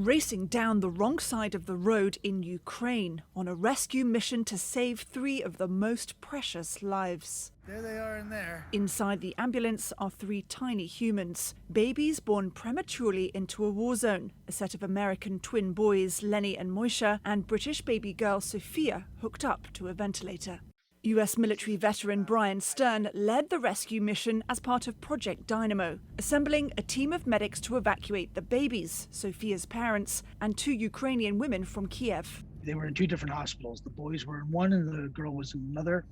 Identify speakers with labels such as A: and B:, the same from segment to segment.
A: racing down the wrong side of the road in Ukraine on a rescue mission to save 3 of the most precious lives.
B: There they are in there.
A: Inside the ambulance are 3 tiny humans, babies born prematurely into a war zone, a set of American twin boys, Lenny and Moisha, and British baby girl Sophia hooked up to a ventilator. US military veteran Brian Stern led the rescue mission as part of Project DYNAMO, assembling a team of medics to evacuate the babies, Sophia's parents, and 2 Ukrainian women from Kyiv.
C: They were in 2 different hospitals. The boys were in one and the girl was in another.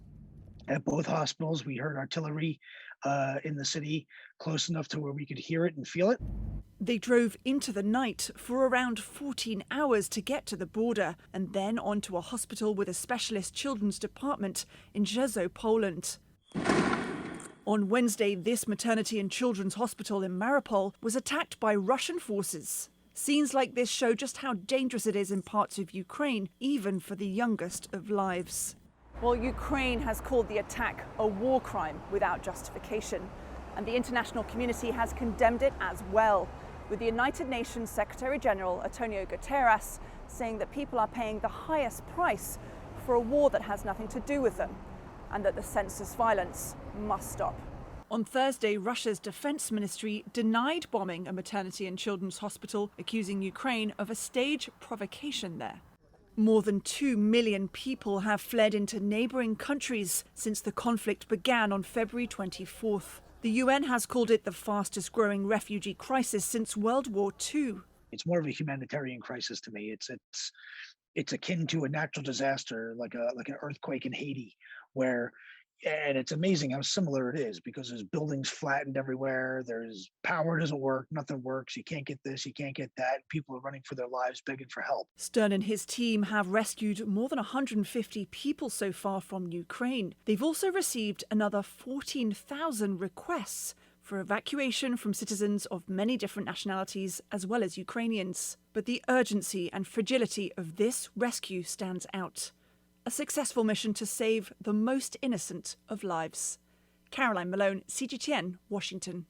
C: At both hospitals, we heard artillery in the city close enough to where we could hear it and feel it.
A: They drove into the night for around 14 hours to get to the border and then onto a hospital with a specialist children's department in Rzeszów, Poland. On Wednesday, this maternity and children's hospital in Mariupol was attacked by Russian forces. Scenes like this show just how dangerous it is in parts of Ukraine, even for the youngest of lives. Well, Ukraine has called the attack a war crime without justification, and the international community has condemned it as well, with the United Nations Secretary General Antonio Guterres saying that people are paying the highest price for a war that has nothing to do with them, and that the senseless violence must stop. On Thursday, Russia's defense ministry denied bombing a maternity and children's hospital, accusing Ukraine of a staged provocation there. More than 2 million people have fled into neighbouring countries since the conflict began on February 24th. The UN has called it the fastest growing refugee crisis since World War II.
C: It's more of a humanitarian crisis to me. It's akin to a natural disaster, like an earthquake in Haiti, and it's amazing how similar it is because there's buildings flattened everywhere. There's power doesn't work. Nothing works. You can't get this. You can't get that. People are running for their lives, begging for help.
A: Stern and his team have rescued more than 150 people so far from Ukraine. They've also received another 14,000 requests for evacuation from citizens of many different nationalities as well as Ukrainians. But the urgency and fragility of this rescue stands out. A successful mission to save the most innocent of lives. Caroline Malone, CGTN, Washington.